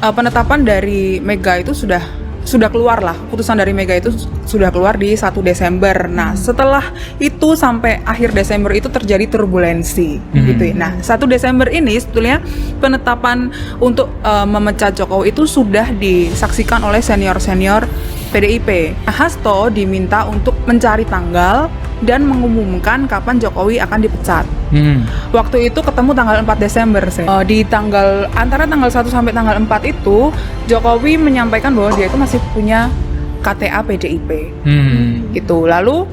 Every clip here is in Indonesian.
penetapan dari Mega itu sudah keluar lah, putusan dari Mega itu sudah keluar di 1 Desember. Nah, setelah itu sampai akhir Desember itu terjadi turbulensi gitu ya. Nah, 1 Desember ini sebetulnya penetapan untuk memecat Jokowi itu sudah disaksikan oleh senior-senior PDIP. Nah, Hasto diminta untuk mencari tanggal dan mengumumkan kapan Jokowi akan dipecat. Waktu itu ketemu tanggal 4 Desember. Di antara tanggal 1 sampai tanggal 4 itu Jokowi menyampaikan bahwa dia itu masih punya KTA PDIP. Gitu. Lalu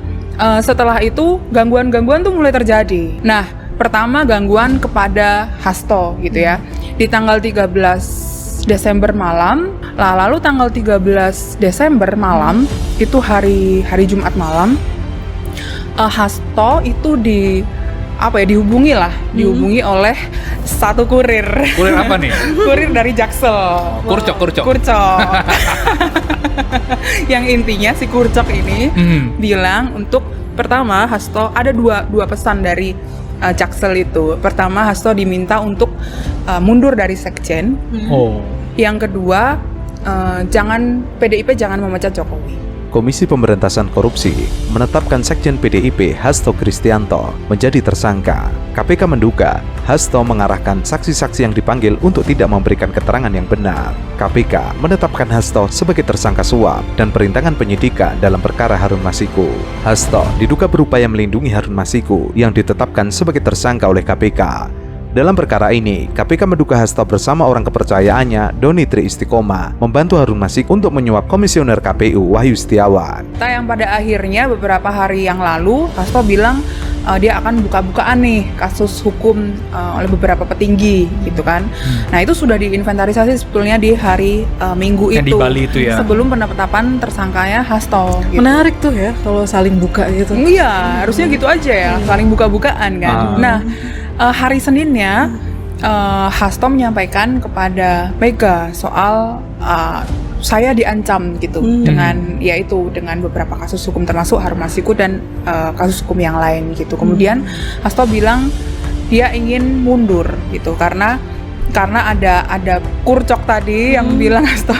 setelah itu gangguan-gangguan tuh mulai terjadi. Nah, pertama gangguan kepada Hasto gitu ya. Di tanggal 13 Desember malam, lalu tanggal 13 Desember malam itu hari Jumat malam, Hasto itu dihubungi oleh satu kurir. Kurir apa nih? Kurir dari Jaksel. Kurcok. Yang intinya si Kurcok ini bilang untuk pertama Hasto ada dua pesan dari Jaksel itu. Pertama, Hasto diminta untuk mundur dari sekjen. Yang kedua, PDIP jangan memecat Jokowi. Komisi Pemberantasan Korupsi menetapkan Sekjen PDIP Hasto Kristianto menjadi tersangka. KPK menduga Hasto mengarahkan saksi-saksi yang dipanggil untuk tidak memberikan keterangan yang benar. KPK menetapkan Hasto sebagai tersangka suap dan perintangan penyidikan dalam perkara Harun Masiku. Hasto diduga berupaya melindungi Harun Masiku yang ditetapkan sebagai tersangka oleh KPK. Dalam perkara ini, KPK menduga Hasto bersama orang kepercayaannya, Doni Tri Istiqomah, membantu Harun Masiku untuk menyuap Komisioner KPU Wahyu Setiawan. Yang pada akhirnya beberapa hari yang lalu, Hasto bilang dia akan buka-bukaan nih kasus hukum oleh beberapa petinggi gitu kan. Nah, itu sudah diinventarisasi sebetulnya di hari Minggu yang itu. Di Bali itu ya. Sebelum penetapan tersangkanya Hasto. Gitu. Menarik tuh ya kalau saling buka gitu. Iya, harusnya gitu aja ya, saling buka-bukaan kan. Nah, hari Seninnya Hasto menyampaikan kepada Mega soal saya diancam gitu dengan beberapa kasus hukum termasuk Harun Masiku dan kasus hukum yang lain gitu. Kemudian Hasto bilang dia ingin mundur gitu karena ada Kurcok tadi yang bilang Hasto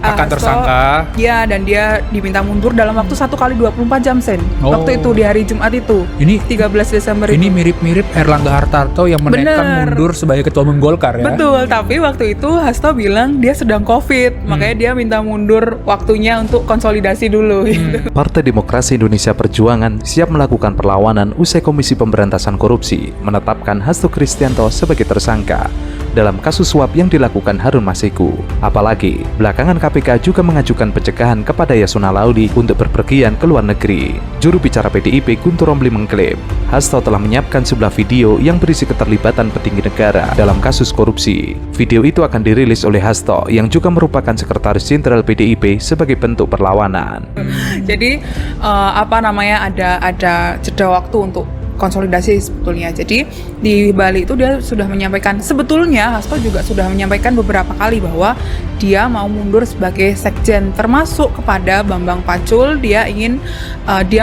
akan tersangka. Ya, dan dia diminta mundur dalam waktu 1 kali 24 jam Sen. Waktu itu di hari Jumat itu. Ini 13 Desember ini itu. mirip-mirip Erlangga Hartarto yang menaikkan mundur sebagai ketua umum Golkar ya. Betul, tapi waktu itu Hasto bilang dia sedang Covid, makanya dia minta mundur waktunya untuk konsolidasi dulu gitu. Partai Demokrasi Indonesia Perjuangan siap melakukan perlawanan usai Komisi Pemberantasan Korupsi menetapkan Hasto Kristianto sebagai tersangka dalam kasus suap yang dilakukan Harun Masiku. Apalagi, belakangan KPK juga mengajukan pencegahan kepada Yasona Laudi untuk berpergian ke luar negeri. Juru bicara PDIP Guntur Romli mengklaim, Hasto telah menyiapkan sebuah video yang berisi keterlibatan petinggi negara dalam kasus korupsi. Video itu akan dirilis oleh Hasto yang juga merupakan Sekretaris Jenderal PDIP sebagai bentuk perlawanan. Jadi ada jeda waktu untuk konsolidasi sebetulnya. Jadi di Bali itu dia sudah menyampaikan, sebetulnya Hasto juga sudah menyampaikan beberapa kali bahwa dia mau mundur sebagai sekjen, termasuk kepada Bambang Pacul. Dia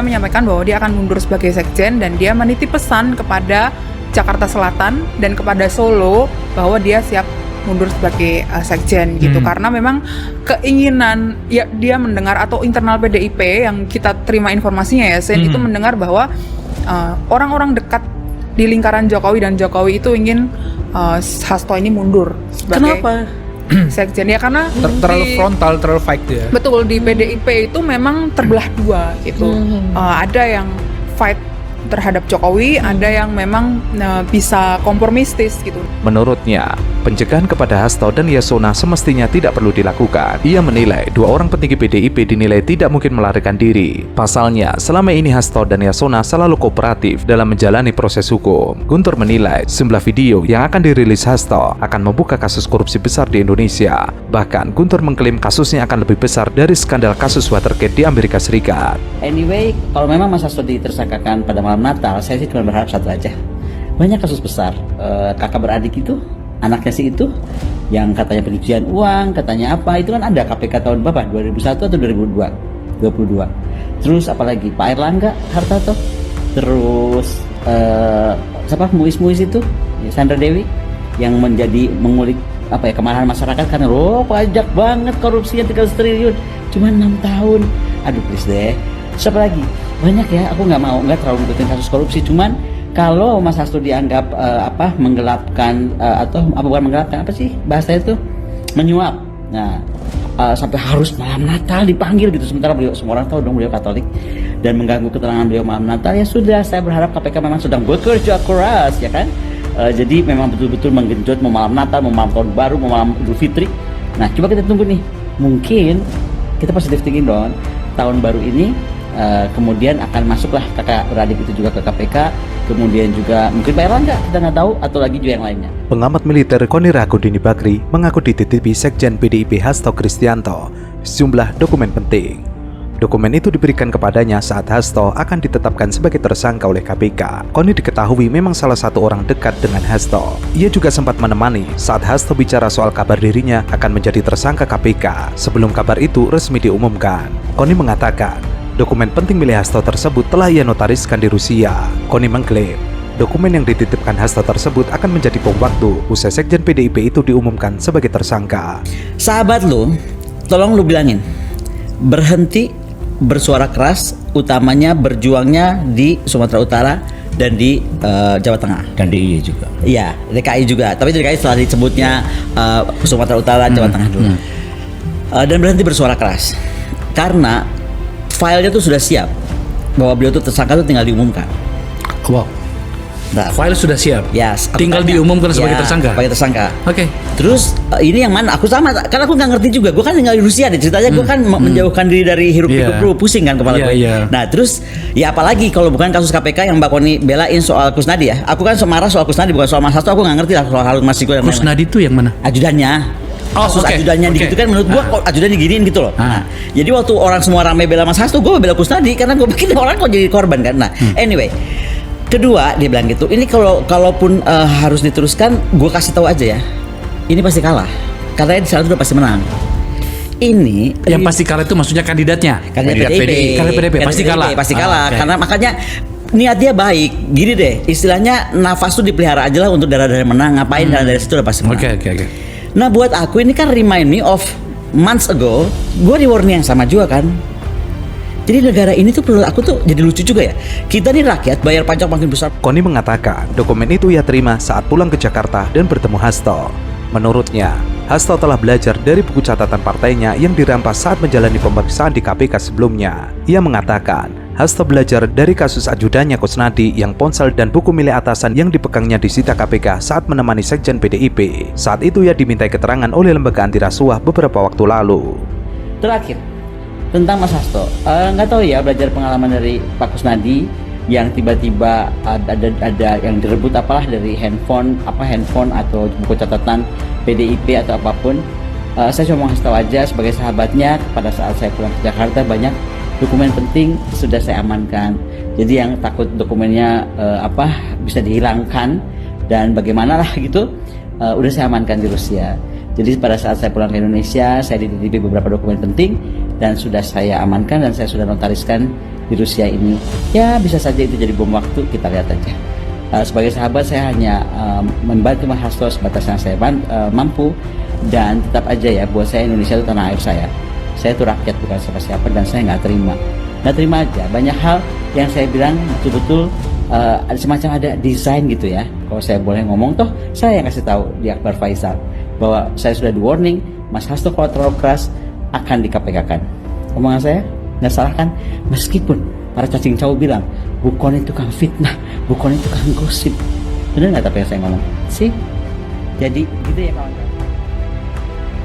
menyampaikan bahwa dia akan mundur sebagai sekjen dan dia menitip pesan kepada Jakarta Selatan dan kepada Solo bahwa dia siap mundur sebagai sekjen gitu, karena memang keinginan ya dia mendengar, atau internal PDIP yang kita terima informasinya ya Sen, itu mendengar bahwa orang-orang dekat di lingkaran Jokowi dan Jokowi itu ingin Hasto ini mundur sebagai sekjen ya, karena terlalu frontal, terlalu fight ya. Betul, di PDIP itu memang terbelah dua gitu. Ada yang fight terhadap Jokowi, ada yang memang bisa kompromistis gitu. Menurutnya, pencegahan kepada Hasto dan Yasona semestinya tidak perlu dilakukan. Ia menilai dua orang petinggi PDIP dinilai tidak mungkin melarikan diri. Pasalnya, selama ini Hasto dan Yasona selalu kooperatif dalam menjalani proses hukum. Guntur menilai 9 video yang akan dirilis Hasto akan membuka kasus korupsi besar di Indonesia. Bahkan Guntur mengklaim kasusnya akan lebih besar dari skandal kasus Watergate di Amerika Serikat. Anyway, kalau memang Mas Hasto ditersangkakan pada malam Natal, saya sih cuma berharap satu aja. Banyak kasus besar, kakak beradik itu, anaknya si itu, yang katanya pencucian uang, katanya apa, itu kan ada KPK tahun berapa? 2001 atau 2022. Terus apalagi Pak Erlangga Hartarto, terus siapa Muis itu, Sandra Dewi, yang mengulik kemarahan masyarakat karena pajak banget korupsinya 300 triliun cuma 6 tahun. Aduh please deh. Siapa lagi? Banyak ya, aku nggak terlalu ngikutin kasus korupsi. Cuman kalau Mas Hasto dianggap menggelapkan atau bukan menggelapkan, apa sih bahasanya itu, menyuap. Nah, sampai harus malam Natal dipanggil gitu, sementara beliau, semua orang tahu dong beliau Katolik, dan mengganggu ketenangan beliau malam Natal. Ya sudah, saya berharap KPK memang sedang bekerja keras, ya kan. Jadi memang betul-betul menggenjot mau malam Natal, mau malam tahun baru, mau malam Idul Fitri. Nah, coba kita tunggu nih, mungkin kita positive thinking dong, tahun baru ini kemudian akan masuklah kakak beradik itu juga ke KPK, kemudian juga mungkin Pak Erlangga, kita nggak tahu, atau lagi juga yang lainnya. Pengamat militer Koni Rahakundini Bakri mengaku dititipi Sekjen PDIP Hasto Kristianto sejumlah dokumen penting. Dokumen itu diberikan kepadanya saat Hasto akan ditetapkan sebagai tersangka oleh KPK. Koni diketahui memang salah satu orang dekat dengan Hasto. Ia juga sempat menemani saat Hasto bicara soal kabar dirinya akan menjadi tersangka KPK sebelum kabar itu resmi diumumkan. Koni mengatakan, dokumen penting milik Hasto tersebut telah ia notariskan di Rusia. Koni mengklaim, dokumen yang dititipkan Hasto tersebut akan menjadi bom waktu usai Sekjen PDIP itu diumumkan sebagai tersangka. Sahabat lu, tolong lu bilangin, berhenti bersuara keras, utamanya berjuangnya di Sumatera Utara dan di Jawa Tengah. Dan DIY juga. Iya, DKI juga. Tapi DKI setelah disebutnya Sumatera Utara, Jawa Tengah dulu. Dan berhenti bersuara keras. Karena filenya tuh sudah siap bahwa beliau tuh tersangka tuh tinggal diumumkan. Wow. Nah, File sudah siap. ya, Tinggal diumumkan sebagai tersangka. Sebagai tersangka. Oke. Terus ini yang mana? Aku sama, karena aku nggak ngerti juga. Gue kan tinggal di Rusia deh ceritanya. Gue kan menjauhkan diri dari hiruk pikuk dulu, pusing kan kepala gue. Nah terus ya apalagi kalau bukan kasus KPK yang Mbak Koni belain soal Kusnadi ya. Aku kan marah soal Kusnadi, bukan soal Mas Hasto. Aku nggak ngerti lah soal Harun Masiku dan lain-lain. Kusnadi itu yang mana? Ajudannya. Kasus ajudannya gitu kan menurut gua kok ajudan diginiin gitu loh. Nah, jadi waktu orang semua rame bela Mas Hasto, gua bela Kusnadi karena gua pikir orang kok jadi korban kan. Nah, anyway. Kedua, dia bilang gitu. Ini kalaupun harus diteruskan, gua kasih tahu aja ya. Ini pasti kalah. Karena di sana udah pasti menang. Ini Yang pasti kalah itu maksudnya kandidatnya. kandidat PDIP. Kandidat PDIP pasti kalah. Pasti kalah. Oke. Karena makanya niat dia baik. Gini deh, istilahnya nafas tuh dipelihara aja lah untuk darah-darah menang. Ngapain darah-darah situ udah pasti menang. Oke. Nah buat aku ini kan remind me of months ago, gue di warning yang sama juga kan. Jadi negara ini tuh perlu aku tuh jadi lucu juga ya. Kita nih rakyat bayar pajak makin besar. Koni mengatakan dokumen itu ia terima saat pulang ke Jakarta dan bertemu Hasto. Menurutnya, Hasto telah belajar dari buku catatan partainya yang dirampas saat menjalani pemeriksaan di KPK sebelumnya. Ia mengatakan, Hasto belajar dari kasus ajudannya Kusnadi yang ponsel dan buku milik atasan yang dipegangnya disita KPK saat menemani Sekjen PDIP. Saat itu ia dimintai keterangan oleh lembaga anti rasuah beberapa waktu lalu. Terakhir, tentang Mas Hasto, nggak tahu ya belajar pengalaman dari Pak Kusnadi yang tiba-tiba ada yang direbut apalah dari handphone atau buku catatan PDIP atau apapun. Saya cuma ngasih tahu aja sebagai sahabatnya, pada saat saya pulang ke Jakarta banyak dokumen penting sudah saya amankan. Jadi yang takut dokumennya bisa dihilangkan dan bagaimana lah gitu, udah saya amankan di Rusia. Jadi pada saat saya pulang ke Indonesia, saya dititipi beberapa dokumen penting dan sudah saya amankan dan saya sudah notariskan di Rusia ini. Ya bisa saja itu jadi bom waktu, kita lihat aja. Sebagai sahabat saya hanya membantu Mas Hasto sebatas yang saya mampu, dan tetap aja ya buat saya Indonesia itu tanah air saya. Saya itu rakyat bukan siapa-siapa dan saya nggak terima aja. Banyak hal yang saya bilang betul-betul semacam ada desain gitu ya. Kalau saya boleh ngomong toh, saya yang kasih tahu di Akbar Faisal bahwa saya sudah di warning, Mas Hasto kalau terlalu keras akan di KPK-kan. Omongan saya nggak salah kan? Meskipun para cacing cau bilang Bukon itu tukang fitnah, Bukon itu tukang gosip. Bener nggak tapi yang saya ngomong? Sih, jadi gitu ya kawan-kawan.